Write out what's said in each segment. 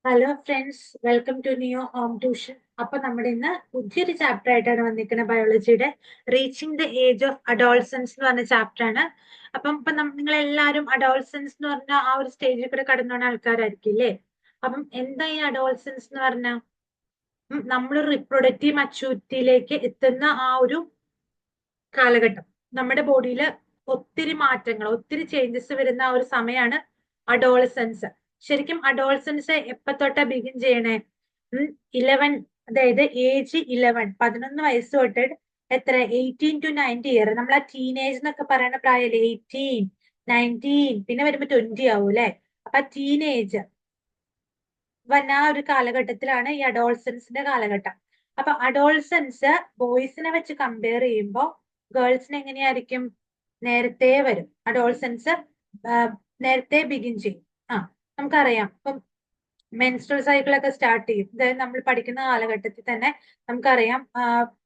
Hello friends, welcome to new home tuition. അപ്പൊ നമ്മുടെ ഇന്ന് പുതിയൊരു ചാപ്റ്റർ ആയിട്ടാണ് വന്നിരിക്കുന്നത്. ബയോളജിയുടെ reaching the age of adolescence എന്ന് പറഞ്ഞ ചാപ്റ്റർ ആണ്. ഇപ്പൊ നിങ്ങൾ എല്ലാവരും അഡോൾസൻസ് എന്ന് പറഞ്ഞ ആ ഒരു സ്റ്റേജിൽ കൂടെ കടന്നു പോകുന്ന ആൾക്കാരായിരിക്കും അല്ലേ? അപ്പം എന്താ ഈ അഡോൾസൻസ് എന്ന് പറഞ്ഞാൽ നമ്മൾ റിപ്രൊഡക്റ്റീവ് മച്യൂരിറ്റിയിലേക്ക് എത്തുന്ന ആ ഒരു കാലഘട്ടം. നമ്മുടെ ബോഡിയിൽ ഒത്തിരി മാറ്റങ്ങൾ, ഒത്തിരി ചേഞ്ചസ് വരുന്ന ആ ഒരു സമയമാണ് അഡോളസൻസ്. ശരിക്കും അഡോളസൻസ് എപ്പോ തൊട്ടാ ബിഗിൻ ചെയ്യണേ? 11, അതായത് ഏജ് 11 വയസ്സ് തൊട്ട് എത്ര 18 to 19 ഇയർ, നമ്മൾ ആ ടീനേജ് എന്നൊക്കെ പറയുന്ന പ്രായമല്ലേ? 18, 19, പിന്നെ വരുമ്പോ 20 ആവും അല്ലെ? അപ്പൊ ടീനേജ് വന്ന ആ ഒരു കാലഘട്ടത്തിലാണ് ഈ അഡോൾസൻസിന്റെ കാലഘട്ടം. അപ്പൊ അഡോൾസൻസ് ബോയ്സിനെ വെച്ച് കമ്പയർ ചെയ്യുമ്പോൾ ഗേൾസിന് എങ്ങനെയായിരിക്കും? നേരത്തെ വരും. അഡോൾസൻസ് നേരത്തെ ബിഗിൻ ചെയ്യും. നമുക്കറിയാം, ഇപ്പം മെൻസ്ട്രൽ സൈക്കിൾ ഒക്കെ സ്റ്റാർട്ട് ചെയ്യും. അതായത് നമ്മൾ പഠിക്കുന്ന കാലഘട്ടത്തിൽ തന്നെ നമുക്കറിയാം,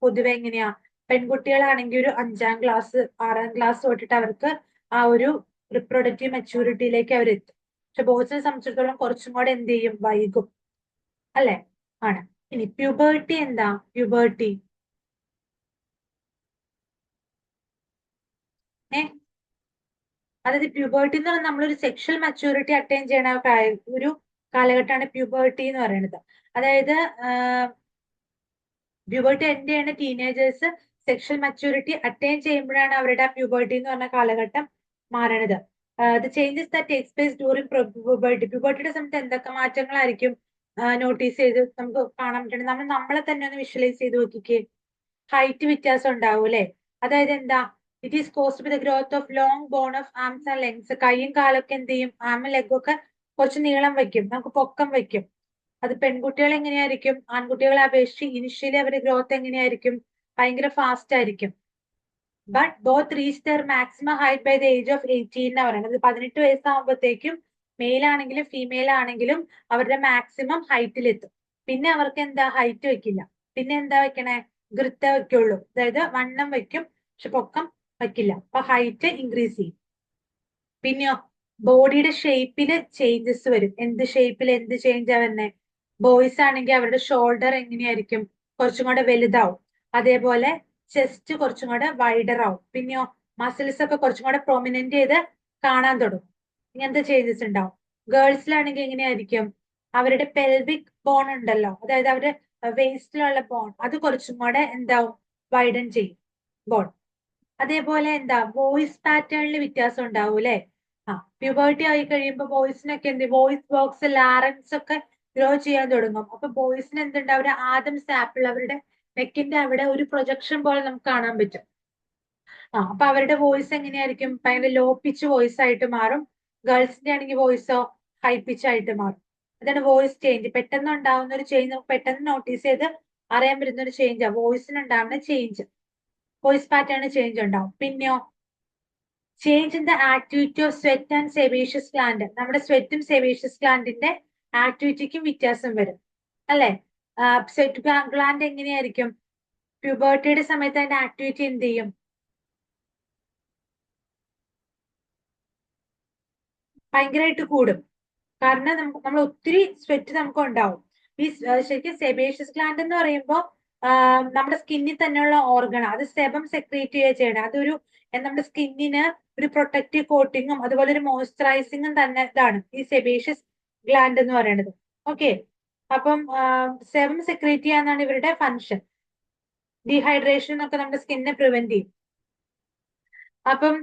പൊതുവെ എങ്ങനെയാ, പെൺകുട്ടികളാണെങ്കിൽ ഒരു 5ാം ക്ലാസ് 6ാം ക്ലാസ് തൊട്ടിട്ട് അവർക്ക് ആ ഒരു റിപ്രൊഡക്റ്റീവ് മെച്യൂരിറ്റിയിലേക്ക് അവരെത്തും. പക്ഷെ ബോയ്സിനെ സംബന്ധിച്ചിടത്തോളം കുറച്ചും കൂടെ എന്ത് ചെയ്യും? വൈകും അല്ലെ? ആണ്. ഇനി പ്യൂബേർട്ടി എന്താ? പ്യൂബേർട്ടി അതായത് പ്യൂബേർട്ടി എന്ന് പറഞ്ഞാൽ നമ്മളൊരു സെക്ഷൽ മച്യൂരിറ്റി അറ്റൈൻ ചെയ്യണ ഒരു കാലഘട്ടമാണ് പ്യൂബേർട്ടി എന്ന് പറയുന്നത്. അതായത് പ്യൂബേർട്ടി എൻഡ് ചെയ്യുന്ന ടീനേജേഴ്സ് സെക്ഷൽ മച്യൂരിറ്റി അറ്റൈൻ ചെയ്യുമ്പോഴാണ് അവരുടെ പ്യൂബേർട്ടി എന്ന് പറഞ്ഞ കാലഘട്ടം മാറണത്. The changes that takes place during puberty. പ്യൂബേർട്ടിയുടെ സമയത്ത് എന്തൊക്കെ മാറ്റങ്ങളായിരിക്കും നോട്ടീസ് ചെയ്ത് നമുക്ക് കാണാൻ പറ്റുന്നത്? നമ്മളെ തന്നെ ഒന്ന് വിഷ്വലൈസ് ചെയ്ത് നോക്കിക്കേ. ഹൈറ്റ് വ്യത്യാസം ഉണ്ടാവും അല്ലെ? അതായത് എന്താ? It is caused by the growth of long bone of arms and legs. കൈയും കാലൊക്കെ എന്ത് ചെയ്യും? ആമും ലെഗും ഒക്കെ കുറച്ച് നീളം വെക്കും, നമുക്ക് പൊക്കം വെക്കും. അത് പെൺകുട്ടികൾ എങ്ങനെയായിരിക്കും? ആൺകുട്ടികളെ അപേക്ഷിച്ച് ഇനിഷ്യലി അവരുടെ ഗ്രോത്ത് എങ്ങനെയായിരിക്കും? ഭയങ്കര ഫാസ്റ്റ് ആയിരിക്കും. But both reach their maximum height by the age of 18 എന്നാ പറയുന്നത്. 18 വയസ്സാകുമ്പോഴത്തേക്കും മെയിൽ ആണെങ്കിലും ഫീമെയിൽ ആണെങ്കിലും അവരുടെ മാക്സിമം ഹൈറ്റിലെത്തും. പിന്നെ അവർക്ക് എന്താ? ഹൈറ്റ് വെക്കില്ല. പിന്നെ എന്താ വെക്കണേ? ഗൃത്ത വെക്കുള്ളൂ. അതായത് വണ്ണം വെക്കും, പക്ഷെ പൊക്കം വെക്കില്ല. അപ്പൊ ഹൈറ്റ് ഇൻക്രീസ് ചെയ്യും. പിന്നെയോ ബോഡിയുടെ ഷേപ്പില് ചേഞ്ചസ് വരും. എന്ത് ഷേപ്പിൽ എന്ത് ചേഞ്ച് വരുന്നേ? ബോയ്സ് ആണെങ്കിൽ അവരുടെ ഷോൾഡർ എങ്ങനെയായിരിക്കും? കുറച്ചും കൂടെ വലുതാവും. അതേപോലെ ചെസ്റ്റ് കുറച്ചും കൂടെ വൈഡർ ആവും. പിന്നെയോ മസിൽസ് ഒക്കെ കുറച്ചും കൂടെ പ്രൊമിനന്റ് ചെയ്ത് കാണാൻ തുടങ്ങും. ഇങ്ങനത്തെ ചേഞ്ചസ് ഉണ്ടാവും. ഗേൾസിലാണെങ്കിൽ എങ്ങനെയായിരിക്കും? അവരുടെ പെൽവിക് ബോൺ ഉണ്ടല്ലോ, അതായത് അവരുടെ വേസ്റ്റിലുള്ള ബോൺ, അത് കുറച്ചും കൂടെ എന്താവും? വൈഡൻ ചെയ്യും ബോൺ. അതേപോലെ എന്താ? വോയിസ് പാറ്റേണിൽ വ്യത്യാസം ഉണ്ടാവും അല്ലെ? പ്യൂബേർട്ടി ആയി കഴിയുമ്പോൾ ബോയ്സിനൊക്കെ എന്ത്? വോയിസ് ബോക്സ്, ലാറൻസ് ഒക്കെ ഗ്രോ ചെയ്യാൻ തുടങ്ങും. അപ്പൊ ബോയ്സിന് എന്തുണ്ടാവും? അവരുടെ ആദ്യം സാപ്പിൾ, അവരുടെ നെക്കിന്റെ അവിടെ ഒരു പ്രൊജക്ഷൻ പോലെ നമുക്ക് കാണാൻ പറ്റും. അപ്പൊ അവരുടെ വോയിസ് എങ്ങനെയായിരിക്കും? ഭയങ്കര ലോ പിച്ച് വോയിസ് ആയിട്ട് മാറും. ഗേൾസിന്റെ ആണെങ്കിൽ വോയിസോ ഹൈ പിച്ച് ആയിട്ട് മാറും. അതാണ് വോയിസ് ചേഞ്ച്. പെട്ടെന്ന് ഉണ്ടാവുന്ന ഒരു ചേഞ്ച്, നമുക്ക് പെട്ടെന്ന് നോട്ടീസ് ചെയ്ത് അറിയാൻ പറ്റുന്ന ഒരു ചേഞ്ചാണ് വോയിസിന് ഉണ്ടാവുന്ന ചേഞ്ച്. വോയിസ് പാറ്റേൺ ചേഞ്ച് ഉണ്ടാവും. പിന്നെയോ change in the activity of sweat and sebaceous gland. നമ്മുടെ സ്വെറ്റും സെബേഷ്യസ് ഗ്ലാൻഡിന്റെ ആക്ടിവിറ്റിക്കും വ്യത്യാസം വരും അല്ലെ? സ്വെറ്റ് ഗ്ലാൻഡ് എങ്ങനെയായിരിക്കും? പ്യൂബേർട്ടിയുടെ സമയത്ത് അതിന്റെ ആക്ടിവിറ്റി എന്ത് ചെയ്യും? ഭയങ്കരമായിട്ട് കൂടും. കാരണം നമ്മൾ ഒത്തിരി സ്വെറ്റ് നമുക്ക് ഉണ്ടാവും. ഈ ശരിക്കും സെബേഷ്യസ് ഗ്ലാൻഡ് എന്ന് പറയുമ്പോൾ നമ്മുടെ സ്കിന്നിൽ തന്നെയുള്ള ഓർഗൺ. അത് സെബം സെക്രീറ്റ് ചെയ്യുക ചെയ്യണം. അതൊരു നമ്മുടെ സ്കിന്നിന് ഒരു പ്രൊട്ടക്റ്റീവ് കോട്ടിങ്ങും അതുപോലെ ഒരു മോയ്സ്ചറൈസിങ്ങും തന്നെ ഇതാണ് ഈ സെബേഷ്യസ് ഗ്ലാൻഡ് എന്ന് പറയുന്നത്. ഓക്കെ. അപ്പം സെബം സെക്രീറ്റ് ചെയ്യാന്നാണ് ഇവരുടെ ഫങ്ഷൻ. ഡീഹൈഡ്രേഷൻ ഒക്കെ നമ്മുടെ സ്കിന്നിനെ പ്രിവെന്റ് ചെയ്യും. അപ്പം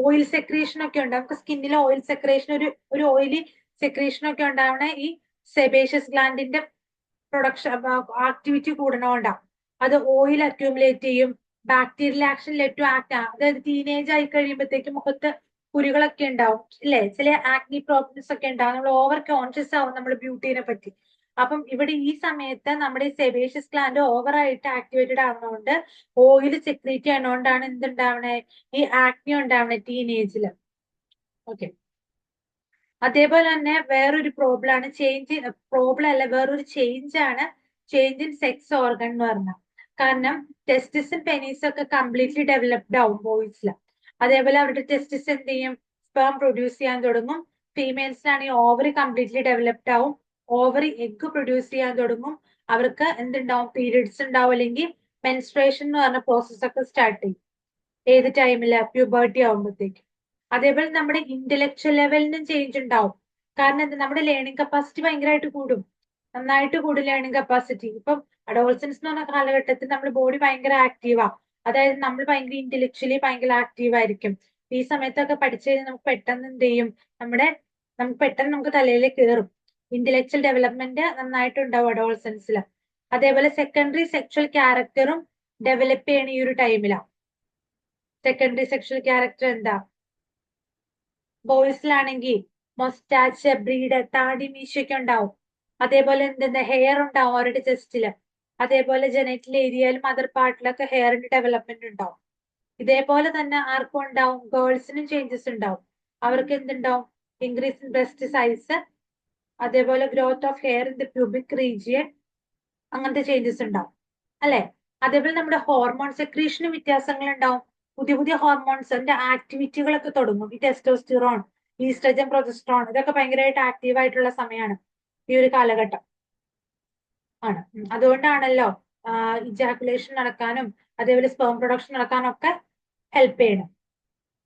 ഓയിൽ സെക്രീഷൻ ഒക്കെ ഉണ്ട്. നമുക്ക് സ്കിന്നിലെ ഓയിൽ സെക്രീഷൻ, ഒരു ഓയിലി സെക്രീഷൻ ഒക്കെ ഉണ്ടാവണ ഈ സെബേഷ്യസ് ഗ്ലാൻഡിന്റെ പ്രൊഡക്ഷൻ ആക്ടിവിറ്റി കൂടണോണ്ടാവും. അത് ഓയിൽ അക്യൂമുലേറ്റ് ചെയ്യും. Bacterial action let to act. അതായത് ടീനേജ് ആയി കഴിയുമ്പോഴത്തേക്കും മുഖത്ത് കുരുകളൊക്കെ ഉണ്ടാവും ഇല്ലേ? ചില ആക്നി പ്രോബ്ലംസ് ഒക്കെ ഉണ്ടാവും. നമ്മൾ ഓവർ കോൺഷ്യസ് ആവും നമ്മൾ ബ്യൂട്ടീനെ പറ്റി. അപ്പം ഇവിടെ ഈ സമയത്ത് നമ്മുടെ ഈ സെബേഷ്യസ് ഗ്ലാൻഡ് ഓവറായിട്ട് ആക്ടിവേറ്റഡ് ആവുന്നതുകൊണ്ട് ഓയിൽ സെക്രീറ്റ് ചെയ്യണോണ്ടാണ് എന്തുണ്ടാവണേ? ഈ ആക്നി ഉണ്ടാവണേ ടീനേജില്. ഓക്കെ. അതേപോലെ തന്നെ വേറൊരു പ്രോബ്ലം ആണ് ചേഞ്ച്. പ്രോബ്ലം അല്ല, വേറൊരു ചേഞ്ച് ആണ് ചേഞ്ച് ഇൻ സെക്സ് ഓർഗൻ എന്ന് പറഞ്ഞാൽ. കാരണം ടെസ്റ്റിസും പെനീസും ഒക്കെ കംപ്ലീറ്റ്ലി ഡെവലപ്ഡ് ആവും ബോയ്സിൽ. അതേപോലെ അവരുടെ ടെസ്റ്റിസ് എന്ത് ചെയ്യും? സ്പേം പ്രൊഡ്യൂസ് ചെയ്യാൻ തുടങ്ങും. ഫീമെയിൽസിനാണെങ്കിൽ ഓവറി കംപ്ലീറ്റ്ലി ഡെവലപ്ഡ് ആവും. ഓവറി എഗ് പ്രൊഡ്യൂസ് ചെയ്യാൻ തുടങ്ങും. അവർക്ക് എന്തുണ്ടാവും, പീരിയഡ്സ് ഉണ്ടാവും, അല്ലെങ്കിൽ മെൻസ്ട്രേഷൻ എന്ന് പറഞ്ഞ പ്രോസസ് ഒക്കെ സ്റ്റാർട്ട് ചെയ്യും. ഏത് ടൈമില്, പ്യൂബർട്ടി ആവുമ്പോഴത്തേക്ക്. അതേപോലെ നമ്മുടെ ഇന്റലക്ച്വൽ ലെവലിനും ചേഞ്ച് ഉണ്ടാവും. കാരണം എന്താ, നമ്മുടെ ലേണിംഗ് കപ്പാസിറ്റി ഭയങ്കരമായിട്ട് കൂടും, നന്നായിട്ട് കൂടും ലേണിംഗ് കപ്പാസിറ്റി. ഇപ്പം അഡോൾസൻസ് എന്ന് പറഞ്ഞ കാലഘട്ടത്തിൽ നമ്മുടെ ബോഡി ഭയങ്കര ആക്റ്റീവാ. അതായത് നമ്മൾ ഭയങ്കര ഇന്റലക്ച്വലി ഭയങ്കര ആക്റ്റീവ് ആയിരിക്കും. ഈ സമയത്തൊക്കെ പഠിച്ചു കഴിഞ്ഞാൽ നമുക്ക് പെട്ടെന്ന് എന്ത് ചെയ്യും, നമുക്ക് പെട്ടെന്ന് നമുക്ക് തലയിൽ കയറും. ഇന്റലക്ച്വൽ ഡെവലപ്മെന്റ് നന്നായിട്ടുണ്ടാവും അഡോൾസൻസിൽ. അതേപോലെ സെക്കൻഡറി സെക്ഷൽ ക്യാരക്ടറും ഡെവലപ്പ് ചെയ്യണ ഈ ഒരു ടൈമിലാണ്. സെക്കൻഡറി സെക്ഷൽ ക്യാരക്ടർ എന്താ, ബോയ്സിലാണെങ്കിൽ മൊസ്റ്റാച്ച്, ബ്രീഡ്, താടി, മീശയൊക്കെ ഉണ്ടാവും. അതേപോലെ എന്തെന്താ, ഹെയർ ഉണ്ടാവും അവരുടെ ചെസ്റ്റില്. അതേപോലെ ജനറ്റൽ ഏരിയയിലും മദർ പാർട്ടിലൊക്കെ ഹെയറിന്റെ ഡെവലപ്മെന്റ് ഉണ്ടാവും. ഇതേപോലെ തന്നെ ആർക്കും ഉണ്ടാവും, ഗേൾസിനും ചേഞ്ചസ് ഉണ്ടാവും. അവർക്ക് എന്തുണ്ടാവും, ഇൻക്രീസ് ഇൻ ബ്രസ്റ്റ് സൈസ്, അതേപോലെ growth of hair in the pubic region, അങ്ങനത്തെ ചേഞ്ചസ് ഉണ്ടാവും അല്ലെ. അതേപോലെ നമ്മുടെ ഹോർമോൺ സെക്രീഷനും വ്യത്യാസങ്ങൾ ഉണ്ടാവും. പുതിയ പുതിയ ഹോർമോൺസിന്റെ ആക്ടിവിറ്റികളൊക്കെ തുടങ്ങും. ഈ ടെസ്റ്റോസ്റ്റിറോൺ, ഈസ്ട്രജൻ, പ്രൊജസ്ട്രോൺ, ഇതൊക്കെ ഭയങ്കരമായിട്ട് ആക്റ്റീവ് ആയിട്ടുള്ള സമയമാണ് ഈ ഒരു കാലഘട്ടം ആണ്. അതുകൊണ്ടാണല്ലോ ഇജാക്കുലേഷൻ നടക്കാനും അതേപോലെ സ്പേം പ്രൊഡക്ഷൻ നടക്കാനും ഒക്കെ ഹെൽപ്പ് ചെയ്യണം.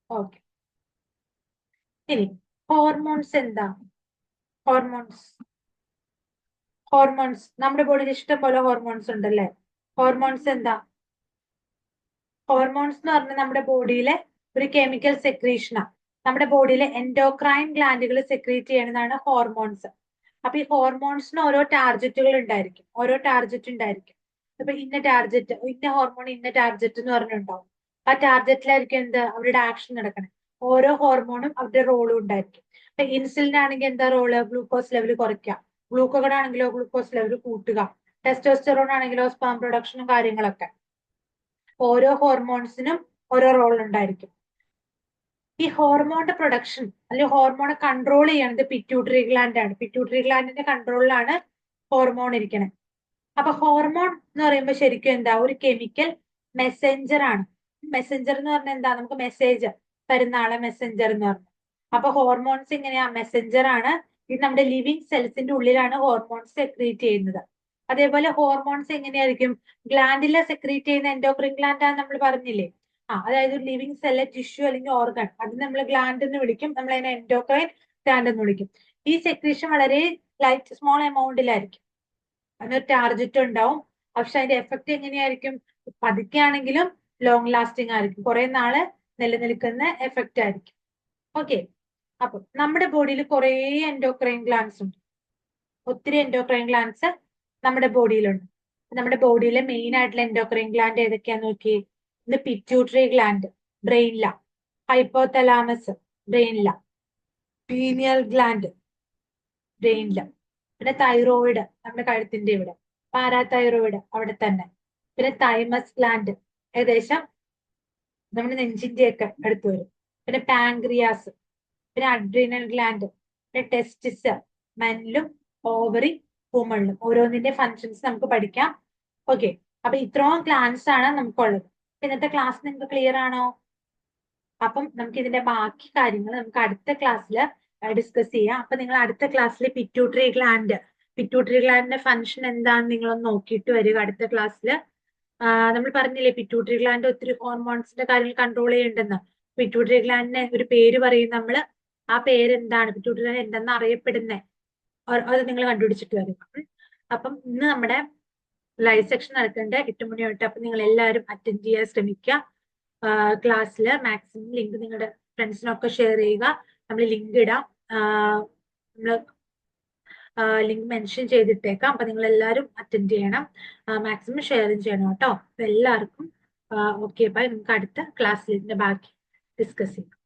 ഓക്കെ, ഇനി ഹോർമോൺസ് എന്താ, ഹോർമോൺസ് നമ്മുടെ ബോഡിയിൽ ഇഷ്ടം പോലെ ഹോർമോൺസ് ഉണ്ടല്ലേ. ഹോർമോൺസ് എന്താ, ഹോർമോൺസ് എന്ന് പറഞ്ഞാൽ നമ്മുടെ ബോഡിയിലെ ഒരു കെമിക്കൽ സെക്രീഷനാണ്. നമ്മുടെ ബോഡിയിലെ എൻഡോക്രൈൻ ഗ്ലാൻഡുകൾ സെക്രീറ്റ് ചെയ്യുന്നതാണ് ഹോർമോൺസ്. അപ്പൊ ഈ ഹോർമോൺസിന് ഓരോ ടാർജറ്റുകൾ ഉണ്ടായിരിക്കും, ഇപ്പൊ ഇന്ന ടാർജറ്റ്, ഇന്ന ഹോർമോൺ ഇന്ന ടാർജറ്റ് എന്ന് പറഞ്ഞിട്ടുണ്ടാവും. ആ ടാർജറ്റിലായിരിക്കും എന്ത്, അവരുടെ ആക്ഷൻ നടക്കണം. ഓരോ ഹോർമോണും അവരുടെ റോളും ഉണ്ടായിരിക്കും. ഇപ്പൊ ഇൻസുലിൻ ആണെങ്കിൽ എന്താ റോള്, ഗ്ലൂക്കോസ് ലെവൽ കുറയ്ക്കുക. ഗ്ലൂക്കോഗൺ ആണെങ്കിലോ ഗ്ലൂക്കോസ് ലെവൽ കൂട്ടുക. ടെസ്റ്റോസ്റ്റെറോൺ ആണെങ്കിലോ സ്പേം പ്രൊഡക്ഷനും കാര്യങ്ങളൊക്കെ. ഓരോ ഹോർമോൺസിനും ഓരോ റോൾ ഉണ്ടായിരിക്കും. ഈ ഹോർമോണിന്റെ പ്രൊഡക്ഷൻ അല്ലെങ്കിൽ ഹോർമോണെ കൺട്രോൾ ചെയ്യുന്നത് പിറ്റ്യൂട്ടറി ഗ്ലാൻഡ് ആണ്. പിറ്റ്യൂട്ടറി ഗ്ലാൻഡിന്റെ കൺട്രോളിലാണ് ഹോർമോൺ ഇരിക്കുന്നത്. അപ്പൊ ഹോർമോൺ എന്ന് പറയുമ്പോൾ ശരിക്കും എന്താ, ഒരു കെമിക്കൽ മെസ്സഞ്ചർ ആണ്. മെസ്സഞ്ചർ എന്ന് പറഞ്ഞാൽ എന്താ, നമുക്ക് മെസ്സേജ് തരുന്ന ആളെ മെസ്സഞ്ചർ എന്ന് പറഞ്ഞു. അപ്പൊ ഹോർമോൺസ് ഇങ്ങനെയാ, മെസ്സഞ്ചർ ആണ്. ഇത് നമ്മുടെ ലിവിങ് സെൽസിന്റെ ഉള്ളിലാണ് ഹോർമോൺസ് സെക്രീറ്റ് ചെയ്യുന്നത്. അതേപോലെ ഹോർമോൺസ് എങ്ങനെയായിരിക്കും, ഗ്ലാൻഡിലെ സെക്രീറ്റ് ചെയ്യുന്ന എൻഡോക്രിൻ ഗ്ലാൻഡ് ആണ് നമ്മൾ പറഞ്ഞില്ലേ. അതായത് ലിവിങ് സെല്ല്, ടിഷ്യൂ അല്ലെങ്കിൽ ഓർഗൻ, അത് നമ്മൾ ഗ്ലാൻഡ് എന്ന് വിളിക്കും, നമ്മൾ അതിനെ എൻഡോക്രൈൻ ഗ്ലാൻഡ് എന്ന് വിളിക്കും. ഈ സെക്രീഷൻ വളരെ ലൈറ്റ് സ്മോൾ എമൗണ്ടിലായിരിക്കും, അതിനൊരു ടാർജറ്റ് ഉണ്ടാവും. പക്ഷെ അതിന്റെ എഫക്ട് എങ്ങനെയായിരിക്കും, പതുക്കെയാണെങ്കിലും ലോങ് ലാസ്റ്റിംഗ് ആയിരിക്കും, കുറെ നാള് നിലനിൽക്കുന്ന എഫക്റ്റ് ആയിരിക്കും. ഓക്കെ, അപ്പൊ നമ്മുടെ ബോഡിയിൽ കുറെ എൻഡോക്രൈൻ ഗ്ലാൻഡ്സ് ഉണ്ട്, ഒത്തിരി എൻഡോക്രൈൻ ഗ്ലാൻഡ്സ് നമ്മുടെ ബോഡിയിലുണ്ട്. നമ്മുടെ ബോഡിയിലെ മെയിൻ ആയിട്ടുള്ള എൻഡോക്രൈൻ ഗ്ലാൻഡ് ഏതൊക്കെയാന്ന് നോക്കി. ഇത് പിറ്റ്യൂട്ടറി ഗ്ലാൻഡ്, ബ്രെയിനില. ഹൈപ്പോതലാമസ്, ബ്രെയിനില. പീനിയൽ ഗ്ലാൻഡ്, ബ്രെയിനില. പിന്നെ തൈറോയിഡ്, നമ്മുടെ കഴുത്തിന്റെ ഇവിടെ. പാരാതൈറോയിഡ് അവിടെ തന്നെ. പിന്നെ തൈമസ് ഗ്ലാൻഡ്, ഏകദേശം നമ്മുടെ നെഞ്ചിന്റെ ഒക്കെ അടുത്ത് വരും. പിന്നെ പാൻക്രിയാസ്, പിന്നെ അഡ്രീനൽ ഗ്ലാൻഡ്, പിന്നെ ടെസ്റ്റിസ്, മെനിലും ഓവറി, വുമണിലും. ഓരോന്നിന്റെ ഫങ്ഷൻസ് നമുക്ക് പഠിക്കാം. ഓക്കെ, അപ്പൊ ഇത്രയും ഗ്ലാൻഡ്സ് ആണ് നമുക്കുള്ളത്. ഇന്നത്തെ ക്ലാസ് നിങ്ങൾക്ക് ക്ലിയർ ആണോ? അപ്പം നമുക്ക് ഇതിന്റെ ബാക്കി കാര്യങ്ങൾ നമുക്ക് അടുത്ത ക്ലാസ്സിൽ ഡിസ്കസ് ചെയ്യാം. അപ്പൊ നിങ്ങൾ അടുത്ത ക്ലാസ്സിൽ പിറ്റ്യൂട്ടറി ഗ്ലാൻഡിന്റെ ഫങ്ഷൻ എന്താണെന്ന് നിങ്ങളൊന്ന് നോക്കിയിട്ട് വരിക അടുത്ത ക്ലാസ്സിൽ. നമ്മൾ പറഞ്ഞില്ലേ പിറ്റ്യൂട്ടറി ഗ്ലാൻഡ് ഒത്തിരി ഹോർമോൺസിന്റെ കാര്യങ്ങൾ കൺട്രോൾ ചെയ്യണ്ടെന്ന്. പിറ്റ്യൂട്ടറി ഗ്ലാൻഡിന് ഒരു പേര് പറയും നമ്മള്. ആ പേര് എന്താണ്, പിറ്റ്യൂട്ടറി ഗ്ലാൻഡ് എന്തെന്ന് അറിയപ്പെടുന്നത്, അത് നിങ്ങൾ കണ്ടുപിടിച്ചിട്ട് വരും. അപ്പം ഇന്ന് നമ്മുടെ ലൈവ് സെക്ഷൻ നടക്കേണ്ട 8 മണി തൊട്ട്. അപ്പൊ നിങ്ങൾ എല്ലാവരും അറ്റൻഡ് ചെയ്യാൻ ശ്രമിക്കുക. ക്ലാസ്സിൽ മാക്സിമം ലിങ്ക് നിങ്ങളുടെ ഫ്രണ്ട്സിനൊക്കെ ഷെയർ ചെയ്യുക. നമ്മൾ ലിങ്ക് ഇടാം, നമ്മൾ ലിങ്ക് മെൻഷൻ ചെയ്തിട്ടേക്കാം. അപ്പൊ നിങ്ങൾ എല്ലാവരും അറ്റൻഡ് ചെയ്യണം, മാക്സിമം ഷെയറും ചെയ്യണം കേട്ടോ. അപ്പൊ എല്ലാവർക്കും ഓക്കെ ബൈ. നമുക്ക് അടുത്ത ക്ലാസ്സിൽ ഇതിന്റെ ബാക്കി ഡിസ്കസ് ചെയ്യാം.